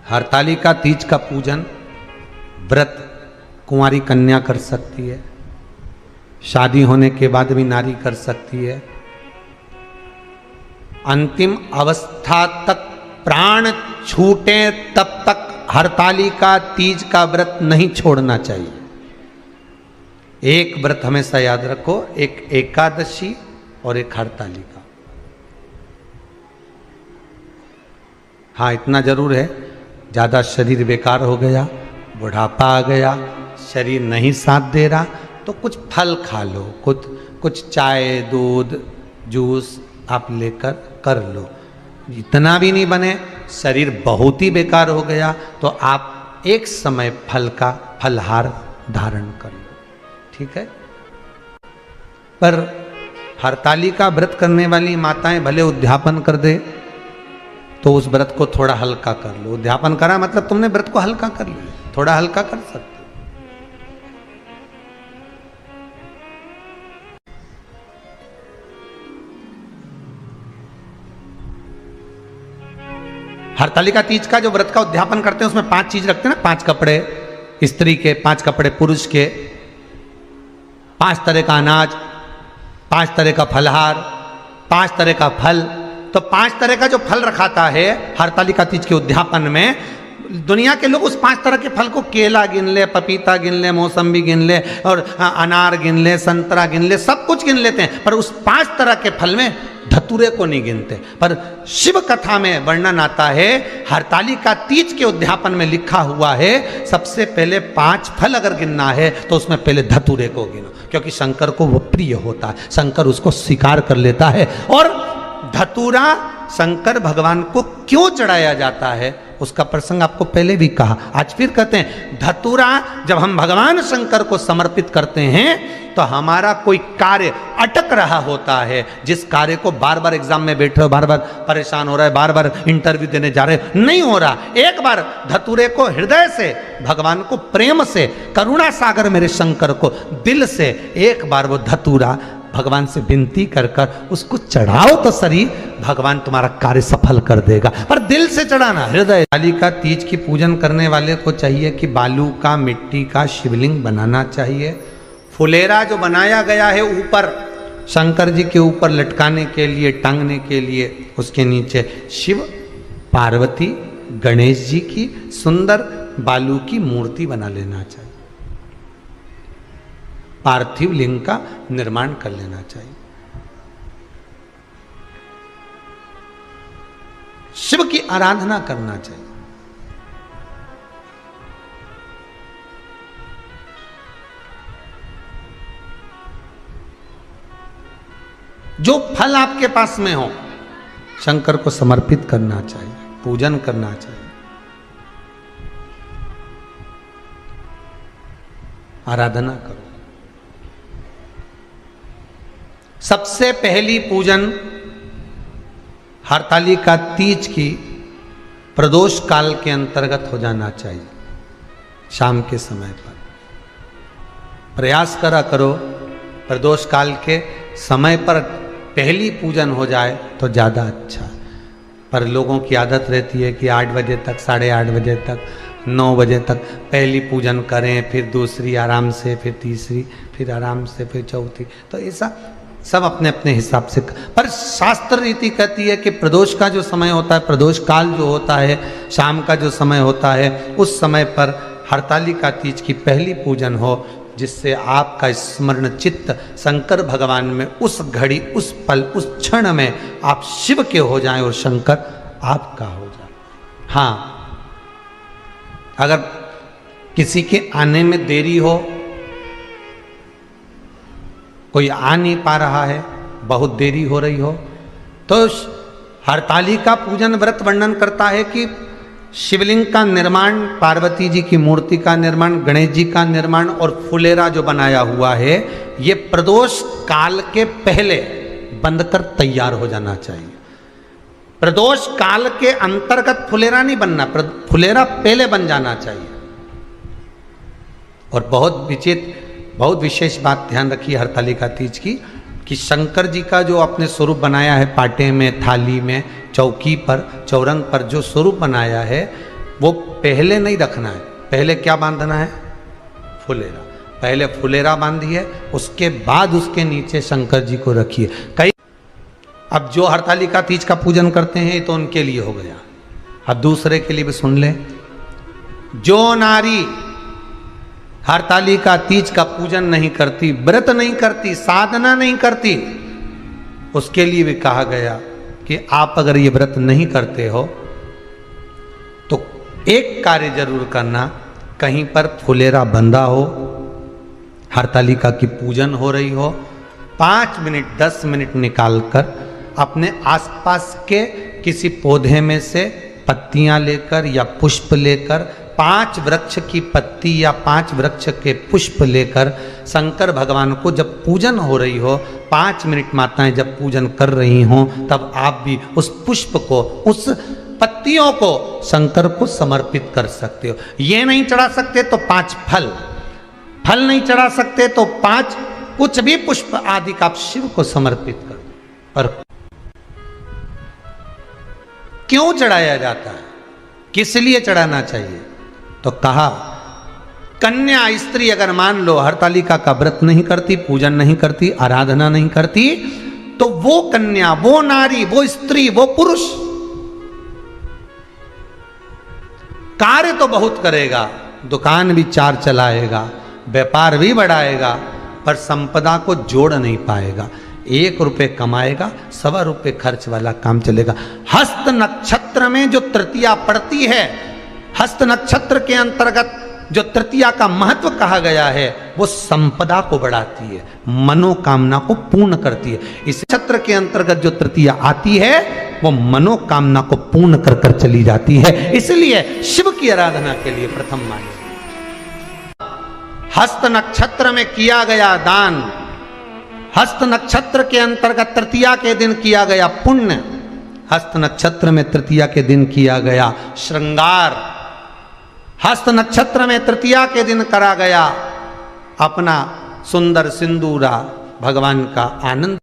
हरतालिका तीज का पूजन व्रत कुंवारी कन्या कर सकती है, शादी होने के बाद भी नारी कर सकती है। अंतिम अवस्था तक प्राण छूटे तब तक हरतालिका तीज का व्रत नहीं छोड़ना चाहिए। एक व्रत हमेशा याद रखो, एक एकादशी और एक हरतालिका। हाँ, इतना जरूर है, ज़्यादा शरीर बेकार हो गया, बुढ़ापा आ गया, शरीर नहीं साथ दे रहा, तो कुछ फल खा लो, कुछ चाय दूध जूस आप लेकर कर लो। इतना भी नहीं बने, शरीर बहुत ही बेकार हो गया, तो आप एक समय फल का फलहार धारण कर लो, ठीक है। पर हरतालिका व्रत करने वाली माताएं भले उद्यापन कर दे, तो उस व्रत को थोड़ा हल्का कर लो। उद्यापन करा मतलब तुमने व्रत को हल्का कर लिया, थोड़ा हल्का कर सकते हो। हरतालिका तीज का जो व्रत का उद्यापन करते हैं उसमें 5 चीज रखते हैं ना, 5 कपड़े स्त्री के, 5 कपड़े पुरुष के, 5 तरह का अनाज, 5 तरह का फलहार, 5 तरह का फल। तो 5 तरह का जो फल रखाता है हरतालिका तीज के उद्यापन में, दुनिया के लोग उस 5 तरह के फल को केला गिन ले, पपीता गिन ले, मौसम्बी गिन ले, और अनार गिन ले, संतरा गिन ले, सब कुछ गिन लेते हैं, पर उस 5 तरह के फल में धतूरे को नहीं गिनते। पर शिव कथा में वर्णन आता है, हरतालिका तीज के उद्यापन में लिखा हुआ है, सबसे पहले 5 फल अगर गिनना है तो उसमें पहले धतूरे को गिनो, क्योंकि शंकर को वो प्रिय होता है, शंकर उसको स्वीकार कर लेता है। और धतूरा शंकर भगवान को क्यों चढ़ाया जाता है उसका प्रसंग आपको पहले भी कहा, आज फिर कहते हैं। धतूरा जब हम भगवान शंकर को समर्पित करते हैं तो हमारा कोई कार्य अटक रहा होता है, जिस कार्य को बार बार एग्जाम में बैठे हो, बार बार परेशान हो रहा है, बार बार इंटरव्यू देने जा रहे हो, नहीं हो रहा, एक बार धतूरे को हृदय से, भगवान को प्रेम से, करुणा सागर मेरे शंकर को दिल से एक बार वो धतूरा भगवान से विनती कर कर उसको चढ़ाओ तो सही, भगवान तुम्हारा कार्य सफल कर देगा। पर दिल से चढ़ाना, हृदय। हरतालिका तीज की पूजन करने वाले को चाहिए कि बालू का, मिट्टी का शिवलिंग बनाना चाहिए। फुलेरा जो बनाया गया है ऊपर शंकर जी के ऊपर लटकाने के लिए, टांगने के लिए, उसके नीचे शिव पार्वती गणेश जी की सुंदर बालू की मूर्ति बना लेना चाहिए, पार्थिव लिंग का निर्माण कर लेना चाहिए। शिव की आराधना करना चाहिए। जो फल आपके पास में हो शंकर को समर्पित करना चाहिए, पूजन करना चाहिए, आराधना करो। सबसे पहली पूजन हरतालिका तीज की प्रदोष काल के अंतर्गत हो जाना चाहिए, शाम के समय पर। प्रयास करो प्रदोष काल के समय पर पहली पूजन हो जाए तो ज़्यादा अच्छा। पर लोगों की आदत रहती है कि 8 बजे तक, 8:30 बजे तक, 9 बजे तक पहली पूजन करें, फिर दूसरी आराम से, फिर तीसरी, फिर आराम से, फिर चौथी। तो ऐसा सब अपने अपने हिसाब से। पर शास्त्र रीति कहती है कि प्रदोष का जो समय होता है, प्रदोष काल जो होता है, शाम का जो समय होता है, उस समय पर हरतालिका तीज की पहली पूजन हो, जिससे आपका स्मरण चित्त शंकर भगवान में उस घड़ी, उस पल, उस क्षण में आप शिव के हो जाएं और शंकर आपका हो जाए। हाँ, अगर किसी के आने में देरी हो, कोई आ नहीं पा रहा है, बहुत देरी हो रही हो, तो हरतालिका पूजन व्रत वर्णन करता है कि शिवलिंग का निर्माण, पार्वती जी की मूर्ति का निर्माण, गणेश जी का निर्माण और फुलेरा जो बनाया हुआ है, ये प्रदोष काल के पहले बंधकर तैयार हो जाना चाहिए। प्रदोष काल के अंतर्गत फुलेरा नहीं बनना, फुलेरा पहले बन जाना चाहिए। और बहुत विशेष बात ध्यान रखिए हरतालिका तीज की, कि शंकर जी का जो आपने स्वरूप बनाया है, पाटे में, थाली में, चौकी पर, चौरंग पर जो स्वरूप बनाया है, वो पहले नहीं रखना है, पहले क्या बांधना है? फुलेरा। पहले फुलेरा बांधिए, उसके बाद उसके नीचे शंकर जी को रखिए। कई अब जो हरतालिका तीज का पूजन करते हैं तो उनके लिए हो गया, अब दूसरे के लिए भी सुन ले। जो नारी हरतालिका तीज का पूजन नहीं करती, व्रत नहीं करती, साधना नहीं करती, उसके लिए भी कहा गया कि आप अगर ये व्रत नहीं करते हो तो एक कार्य जरूर करना, कहीं पर फुलेरा बंधा हो, हरतालिका की पूजन हो रही हो, 5 मिनट 10 मिनट निकालकर अपने आसपास के किसी पौधे में से पत्तियां लेकर या पुष्प लेकर, 5 वृक्ष की पत्ती या 5 वृक्ष के पुष्प लेकर शंकर भगवान को जब पूजन हो रही हो, 5 मिनट माताएं जब पूजन कर रही हों, तब आप भी उस पुष्प को, उस पत्तियों को शंकर को समर्पित कर सकते हो। ये नहीं चढ़ा सकते तो 5 फल नहीं चढ़ा सकते तो 5 कुछ भी पुष्प आदि का आप शिव को समर्पित कर दो। पर क्यों चढ़ाया जाता है, किस लिए चढ़ाना चाहिए? तो कहा कन्या स्त्री अगर मान लो हरतालिका का व्रत नहीं करती, पूजन नहीं करती, आराधना नहीं करती, तो वो कन्या, वो नारी, वो स्त्री, वो पुरुष कार्य तो बहुत करेगा, दुकान भी 4 चलाएगा, व्यापार भी बढ़ाएगा, पर संपदा को जोड़ नहीं पाएगा। 1 रुपये कमाएगा, 1.25 रुपये खर्च वाला काम चलेगा। हस्त नक्षत्र में जो तृतीया पड़ती है, हस्त नक्षत्र के अंतर्गत जो तृतीया का महत्व कहा गया है, वो संपदा को बढ़ाती है, मनोकामना को पूर्ण करती है। इस नक्षत्र के अंतर्गत जो तृतीया आती है वो मनोकामना को पूर्ण कर कर चली जाती है। इसलिए शिव की आराधना के लिए प्रथम माने। हस्त नक्षत्र में किया गया दान, हस्त नक्षत्र के अंतर्गत तृतीया के दिन किया गया पुण्य, हस्त नक्षत्र में तृतीया के दिन किया गया श्रृंगार, हस्त नक्षत्र में तृतीया के दिन करा गया अपना सुंदर सिंदूरा, भगवान का आनंद,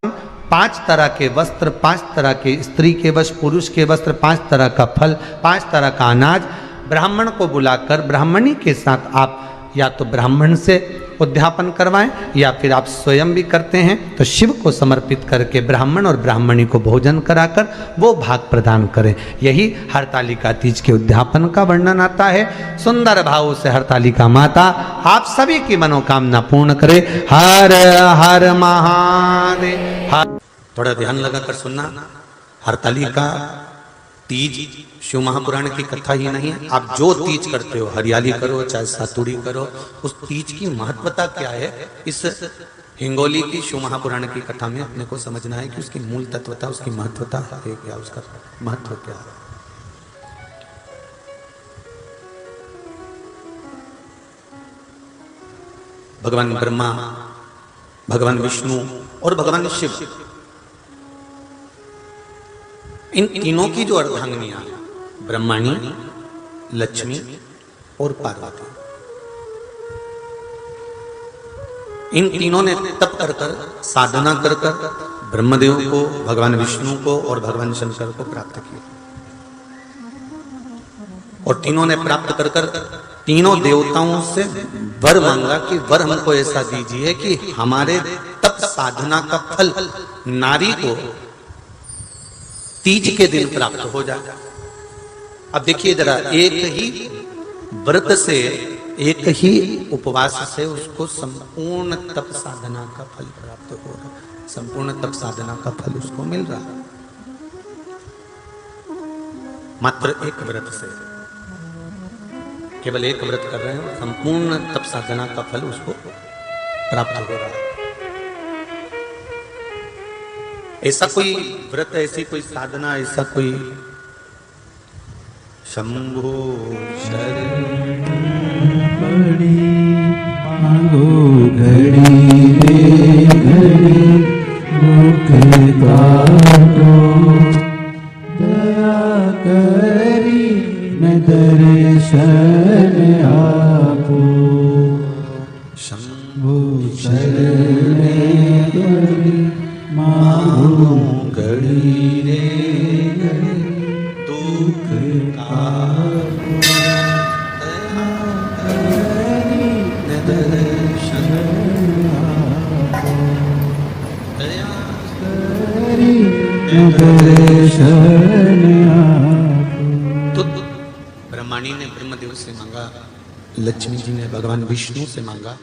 5 तरह के वस्त्र, 5 तरह के स्त्री के वस्त्र, पुरुष के वस्त्र, 5 तरह का फल, 5 तरह का अनाज, ब्राह्मण को बुलाकर ब्राह्मणी के साथ आप या तो ब्राह्मण से उद्यापन करवाएं या फिर आप स्वयं भी करते हैं तो शिव को समर्पित करके ब्राह्मण और ब्राह्मणी को भोजन कराकर वो भाग प्रदान करें। यही हरतालिका तीज के उद्यापन का वर्णन आता है। सुंदर भाव से हरतालिका माता आप सभी की मनोकामना पूर्ण करे। हर हर महादेव। थोड़ा ध्यान लगाकर सुनना, हरतालिका तीज शिव महापुराण की कथा ही नहीं है। आप जो तीज करते हो, हरियाली करो चाहे सातुड़ी करो, उस तीज की महत्वता क्या है, इस हिंगोली की शिव महापुराण की कथा में अपने को समझना है कि उसकी मूल तत्वता, उसकी महत्वता है क्या, उसका महत्व क्या है। भगवान ब्रह्मा, भगवान विष्णु और भगवान शिव, इन तीनों की जो अर्धांगिनियां, ब्रह्माणी, लक्ष्मी और पार्वती, इन तीनों ने तप कर कर, साधना कर कर ब्रह्मदेव को, भगवान विष्णु को और भगवान शंकर को प्राप्त किया। और तीनों ने प्राप्त कर कर तीनों देवताओं से वर मांगा कि वर हमको ऐसा दीजिए कि हमारे तप साधना का फल नारी को तीज के दिन प्राप्त हो जाए। अब देखिए जरा, एक ही व्रत से, एक ही उपवास से उसको संपूर्ण तप साधना का फल प्राप्त हो रहा है, संपूर्ण तप साधना का फल उसको मिल रहा है। मात्र एक व्रत से, केवल एक व्रत कर रहे हैं, संपूर्ण तप साधना का फल उसको प्राप्त हो रहा है। ऐसा कोई व्रत, ऐसी कोई साधना, ऐसा कोई शंभो शरण बड़ी मांगो घड़ी रे घड़ी मुख काटो, दया करी मैं दर्शन आपो, शंभो शरण बड़ी मांगो घड़ी रे घड़ी दुख काटो। मैं दर्शन आपको। तो ब्रह्माणी ने ब्रह्मदेव से मांगा, लक्ष्मी जी ने भगवान विष्णु से मांगा,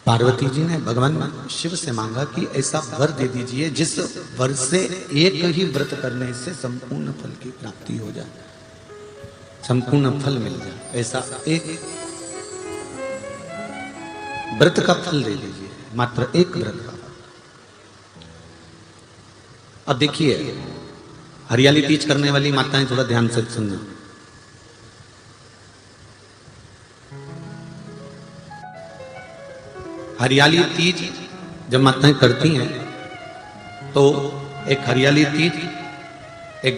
पार्वती जी ने भगवान शिव से मांगा कि ऐसा वर दे दीजिए जिस वर से एक ही व्रत करने से संपूर्ण फल की प्राप्ति हो जाए, संपूर्ण फल मिल जाए। ऐसा एक व्रत का फल दे दीजिए, मात्र एक व्रत का। अब देखिए, हरियाली तीज करने वाली माताएं थोड़ा ध्यान से सुनना। हरियाली तीज जब माताएं करती हैं तो एक हरियाली तीज, एक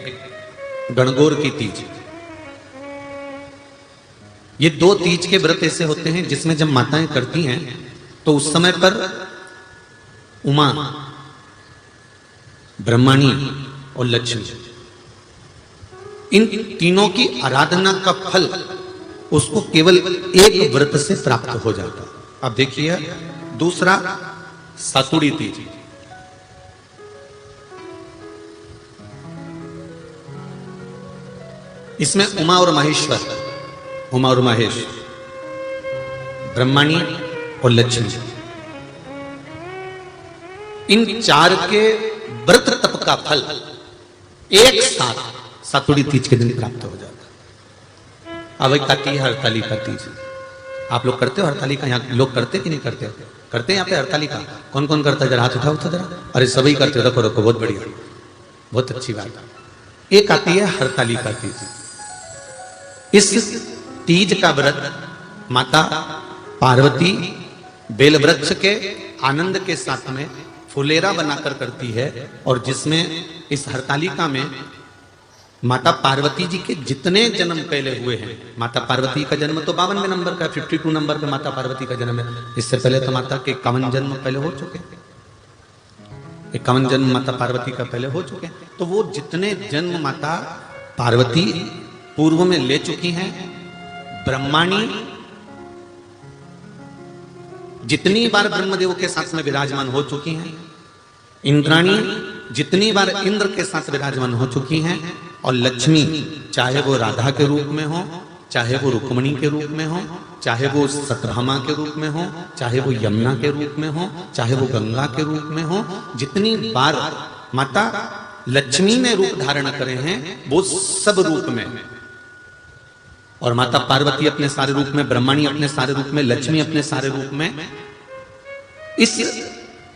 गणगौर की तीज, ये दो तीज के व्रत ऐसे होते हैं जिसमें जब माताएं करती हैं तो उस समय पर उमा, ब्रह्माणी और लक्ष्मी, इन तीनों की आराधना का फल उसको केवल एक व्रत से प्राप्त हो जाता है। अब देखिए दूसरा सातुड़ी तीज। इसमें उमा और महेश्वर, उमा और महेश, ब्रह्माणी और लक्ष्मी, इन चार के व्रत तप का फल एक साथ सातुड़ी तीज के दिन प्राप्त हो जाता। अब एक आती है हरतालिका तीज। आप लोग करते हो हरतालिका? यहाँ लोग करते कि नहीं करते? करते हैं यहाँ पे हरतालिका? कौन कौन करता है? जरा हाथ उठाओ तो जरा। अरे सभी करते हो, रखो रखो, बहुत बढ़िया, बहुत अच्छी बात। एक आती है हरतालिका तीज। इस तीज का व्रत माता पार्वती बेल वृक्ष के आनंद के साथ में फुलेरा बनाकर करती है, और जिसमें इस हरतालिका में माता पार्वती जी के जितने जन्म पहले हुए हैं, माता पार्वती का जन्म तो 52वें नंबर का, 52 नंबर पे माता पार्वती का जन्म है। इससे पहले तो माता के 51 जन्म पहले हो चुके, 51 जन्म माता पार्वती का पहले हो चुके। तो वो जितने जन्म माता पार्वती पूर्व में ले चुकी हैं, ब्रह्माणी जितनी बार ब्रह्मदेव के साथ में विराजमान हो चुकी हैं, इंद्राणी जितनी बार इंद्र के साथ विराजमान हो चुकी हैं, और लक्ष्मी चाहे वो राधा के रूप में हो, चाहे वो रुक्मणी के रूप में हो, चाहे वो सतभामा के रूप में हो, चाहे वो यमुना के रूप में हो, चाहे वो गंगा के रूप में हो, जितनी बार माता लक्ष्मी ने रूप धारण करे हैं वो सब रूप में, और माता पार्वती अपने सारे रूप में, ब्रह्माणी अपने सारे रूप में, लक्ष्मी अपने सारे रूप में इस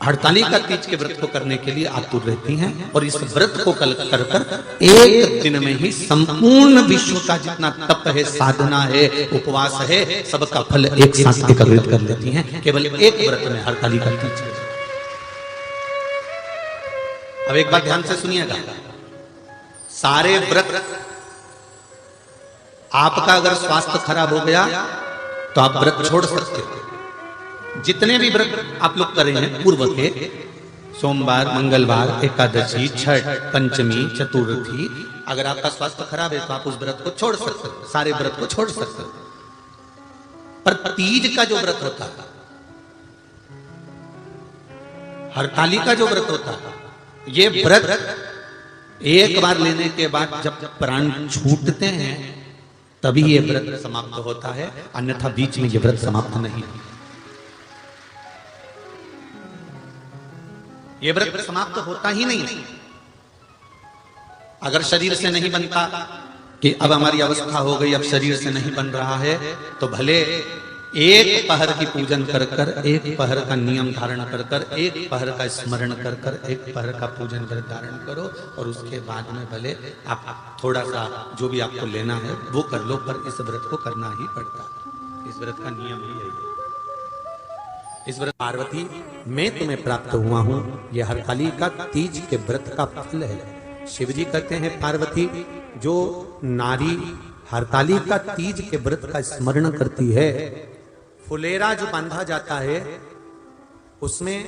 हड़तालिका तीज के व्रत को करने के लिए आतुर रहती हैं। और इस व्रत को कर कर एक दिन में ही संपूर्ण विश्व का जितना तप है, साधना है, उपवास है, सबका फल एक साथ एकत्रित कर लेती हैं केवल एक व्रत में, हड़तालिका तीज। अब एक बात ध्यान से सुनिएगा, सारे व्रत, आपका अगर स्वास्थ्य खराब हो गया तो आप व्रत छोड़ सकते हो। जितने भी व्रत आप लोग कर रहे हैं पूर्व के, सोमवार, मंगलवार, एकादशी, छठ, पंचमी, चतुर्थी, अगर आपका स्वास्थ्य खराब है तो आप उस व्रत को छोड़ सकते हो, सारे व्रत को छोड़ सकते हो। पर तीज का जो व्रत होता है, हरतालिका जो व्रत होता है, ये व्रत एक बार लेने के बाद जब प्राण छूटते हैं तभी ये व्रत समाप्त होता है, अन्यथा बीच में ये व्रत समाप्त नहीं। ये व्रत समाप्त होता ही नहीं। अगर शरीर से नहीं बनता कि अब हमारी अवस्था हो गई, अब शरीर से नहीं बन रहा है, तो भले एक पहर की पूजन कर कर, एक पहर का नियम धारण कर कर, एक पहर का स्मरण कर कर, एक पहर का पूजन व्रत धारण करो, और उसके बाद में भले आप थोड़ा सा जो भी आपको लेना है वो कर लो, पर इस व्रत को करना ही पड़ता है। इस व्रत का नियम ही यही है। इस व्रत पार्वती मैं तुम्हें प्राप्त हुआ हूं, यह हरतालिका तीज के व्रत का फल है। शिव जी कहते हैं पार्वती जो नारी हरतालिका तीज के व्रत का स्मरण करती है, फुलेरा जो बांधा जाता है उसमें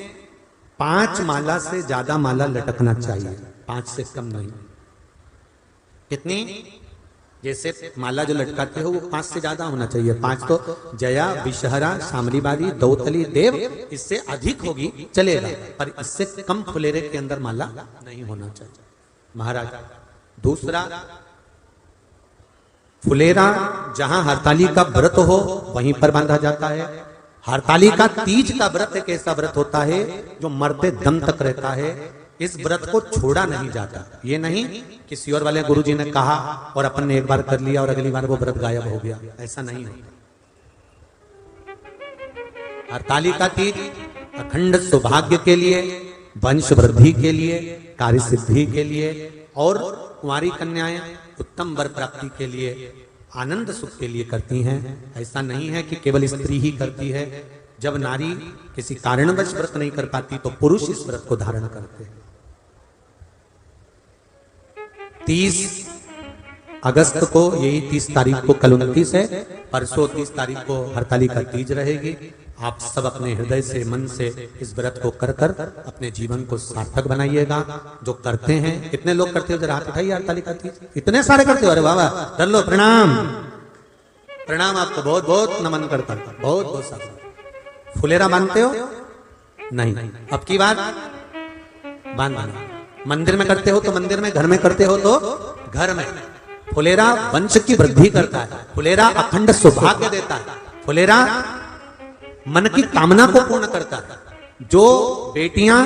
5 माला से ज्यादा माला लटकना चाहिए, 5 से कम नहीं। कितनी? जैसे माला जो लटकाते हो वो 5 से ज्यादा होना चाहिए। 5 तो जया, विषहरा, शामलीबारी, दौतली, देव, इससे अधिक होगी चलेगा, पर इससे कम फुलेरे के अंदर माला नहीं होना चाहिए महाराज। दूसरा, फुलेरा जहां हरताली का व्रत हो वहीं पर बांधा जाता है। हरताली का तीज का व्रत एक ऐसा व्रत होता है जो मरते दम तक रहता है। इस व्रत को छोड़ा नहीं जाता। ये नहीं किसी और वाले गुरुजी ने कहा और अपन ने एक बार कर लिया और अगली बार वो व्रत गायब हो गया, ऐसा नहीं होता। हरताली का तीज अखंड सौभाग्य के लिए, वंश वृद्धि के लिए, कार्य सिद्धि के लिए और कुंवारी कन्याएं उत्तम वर प्राप्ति के लिए, आनंद सुख के लिए करती हैं। ऐसा नहीं है कि केवल स्त्री ही करती है। जब नारी किसी कारणवश व्रत नहीं कर पाती तो पुरुष इस व्रत को धारण करते हैं। 30 अगस्त को, यही 30 तारीख को, कल 29 है, परसों 30 तारीख को हरताली का तीज रहेगी। आप सब अपने हृदय से, मन से इस व्रत को कर कर अपने जीवन को सार्थक बनाइएगा। जो करते हैं, कितने लोग करते हो जरा हाथ उठाइए। हरताली का तीज इतने सारे करते हो, अरे वाह वाह, कर लो, प्रणाम प्रणाम, आपको बहुत बहुत नमन करता हूं, बहुत बहुत सारा। फुलेरा बांधते हो? नहीं, अब की बात बांधना। मंदिर में करते हो तो मंदिर में, घर में करते हो तो घर में। फुलेरा वंश की वृद्धि करता है, फुलेरा अखंड सौभाग्य देता है, फुलेरा मन की कामना को पूर्ण करता है। जो बेटियां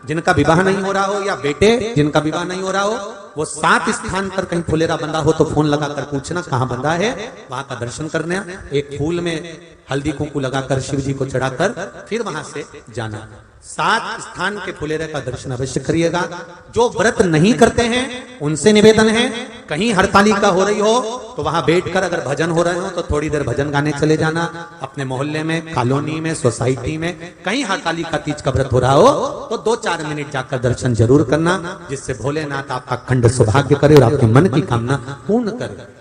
जिनका विवाह नहीं हो रहा हो या बेटे जिनका विवाह नहीं हो रहा हो, वो 7 स्थान पर कहीं फुलेरा बंधा हो तो फोन लगाकर पूछना कहां बंधा है, वहां का दर्शन करना। एक फूल में हल्दी कुंकू लगाकर शिव जी को चढ़ाकर फिर वहां से जाना। 7 स्थान के फुलेरे का दर्शन अवश्य करिएगा। जो व्रत नहीं करते हैं उनसे निवेदन है, कहीं हरताली का हो रही हो तो वहां बैठकर अगर भजन हो रहे हो तो थोड़ी देर भजन गाने चले जाना। अपने मोहल्ले में, कॉलोनी में, सोसाइटी में कहीं हरताली का तीज का व्रत हो रहा हो तो 2-4 मिनट जाकर दर्शन जरूर करना, जिससे भोलेनाथ आपका अखंड सौभाग्य करे और आपके मन की कामना पूर्ण करे।